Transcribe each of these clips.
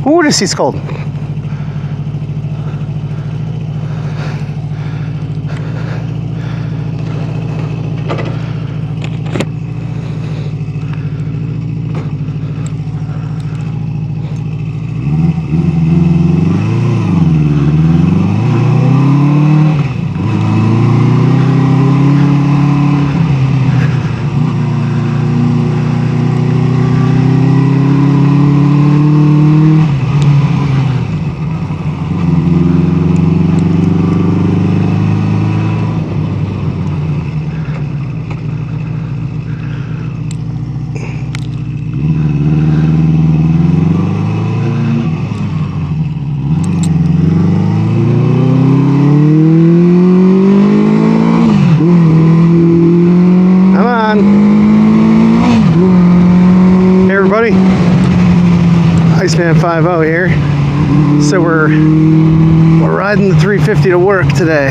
Ooh, this is cold. Iceman 50 here. So we're riding the 350 to work today.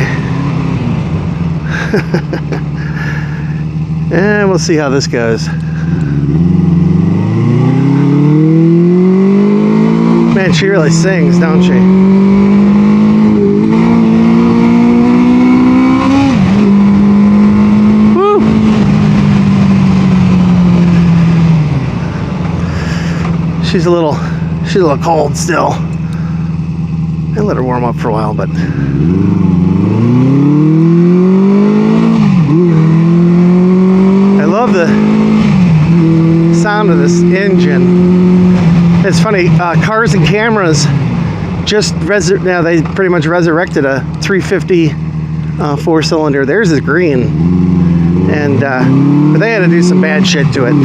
And we'll see how this goes. Man, she really sings, don't she? She's a little cold still. I let her warm up for a while, but I love the sound of this engine. It's funny, cars and cameras just they pretty much resurrected a 350 four-cylinder. Theirs is green, and but they had to do some bad shit to it.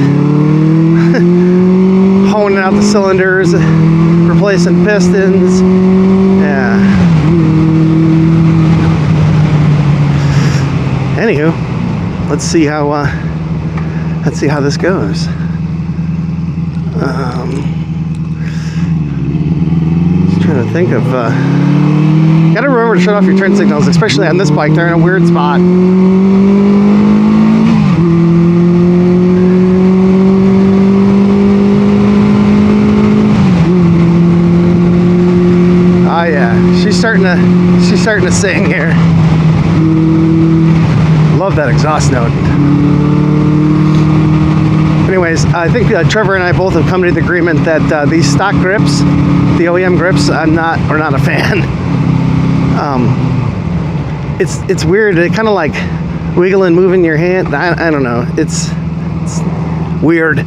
Honing out the cylinders, replacing pistons. Yeah. Anywho, let's see how this goes. Just trying to think of. Gotta remember to shut off your turn signals, especially on this bike. They're in a weird spot. She's starting to sing here. Love that exhaust note. Anyways, I think Trevor and I both have come to the agreement that these stock grips, the OEM grips, we're not a fan. It's weird. They kind of like wiggle and move in your hand. I don't know. It's weird.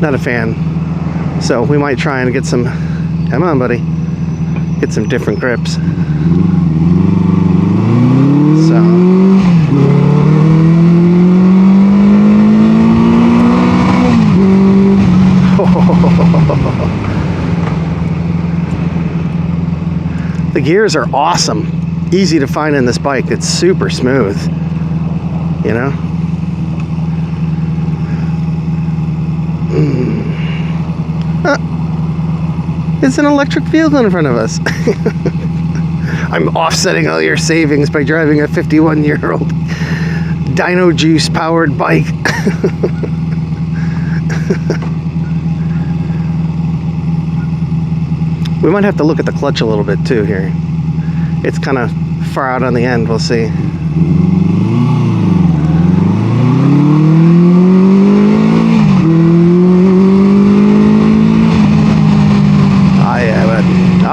Not a fan. So we might try and get some. Come on, buddy. Get some different grips. So the gears are awesome. Easy to find in this bike. It's super smooth. You know? It's an electric field in front of us. I'm offsetting all your savings by driving a 51-year-old Dino Juice powered bike. We might have to look at the clutch a little bit too here. It's kind of far out on the end. We'll see.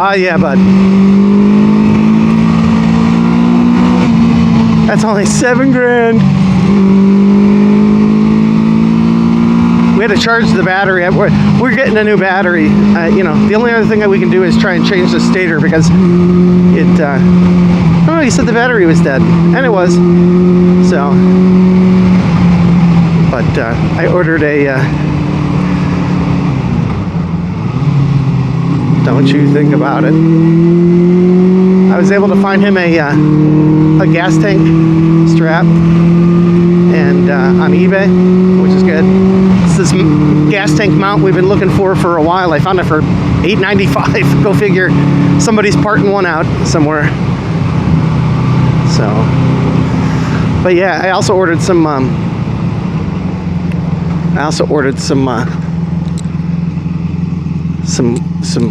Oh yeah, bud. That's only $7,000. We had to charge the battery. We're getting a new battery. You know, the only other thing that we can do is try and change the stator because it. Oh, he said the battery was dead, and it was. So, but I ordered a. Don't you think about it. I was able to find him a gas tank strap and on eBay, which is good. It's this gas tank mount we've been looking for a while. I found it for $8.95. Go figure, somebody's parting one out somewhere. So, but yeah, I also ordered some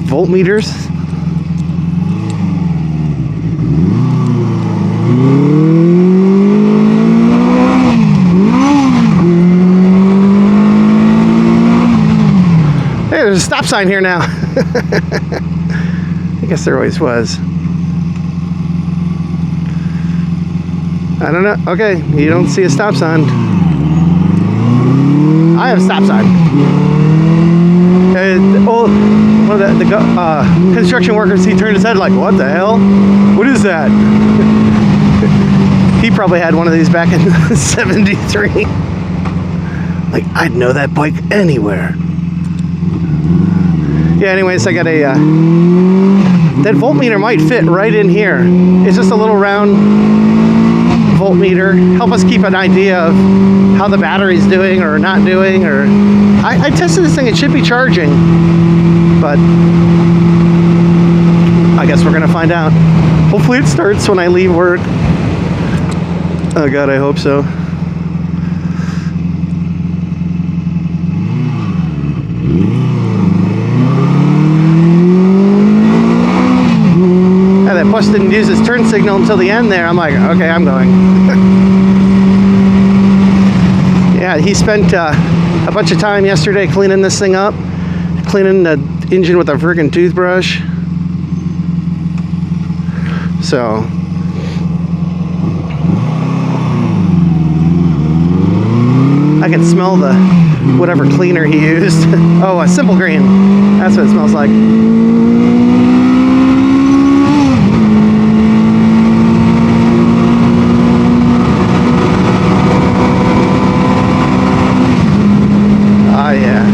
voltmeters. Hey, there's a stop sign here now. I guess there always was. I don't know. Okay, you don't see a stop sign. I have a stop sign. One of the construction workers, he turned his head like, what the hell? What is that? He probably had one of these back in '73. Like, I'd know that bike anywhere. Yeah, anyways, I got a... that voltmeter might fit right in here. It's just a little round voltmeter. Help us keep an idea of how the battery's doing or not doing. Or I tested this thing, it should be charging. But I guess we're gonna find out. Hopefully it starts when I leave work. Oh God, I hope so. Yeah, that bus didn't use its turn signal until the end there. I'm like, okay, I'm going. Yeah, he spent a bunch of time yesterday cleaning this thing up, cleaning the engine with a friggin' toothbrush. So I can smell the whatever cleaner he used. Oh, a Simple Green. That's what it smells like. Oh yeah.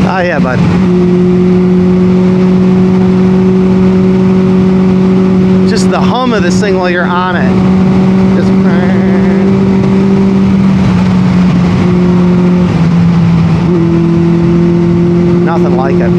Oh yeah, bud. Just the hum of this thing while you're on it. Just nothing like it.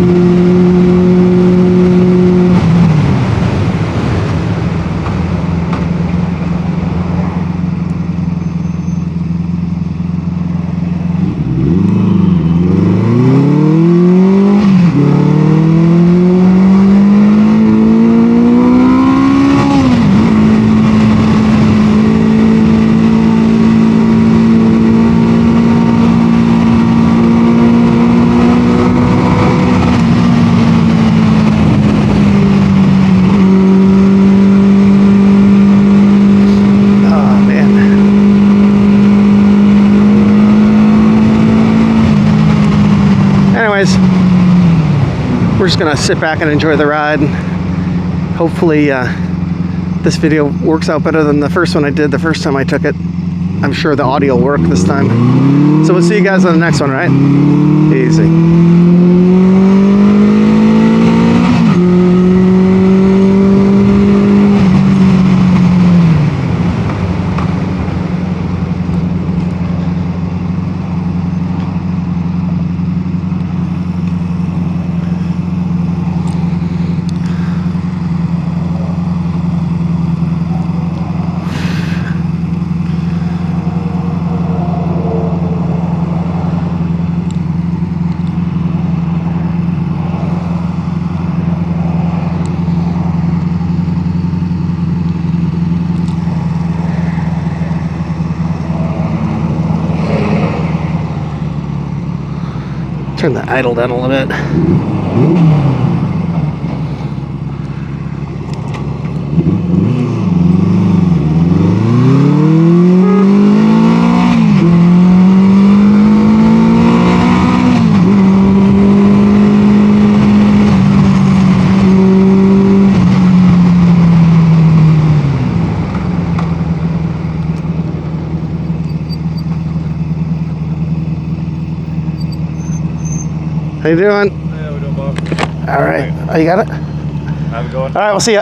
We're just gonna sit back and enjoy the ride. Hopefully this video works out better than the first one I did the first time I took it. I'm sure the audio will work this time. So we'll see you guys on the next one, right? Easy. Turn the idle down a little bit. How you doing? Yeah, we're doing both. All right. Oh, you got it? How's it going? All right, we'll see ya.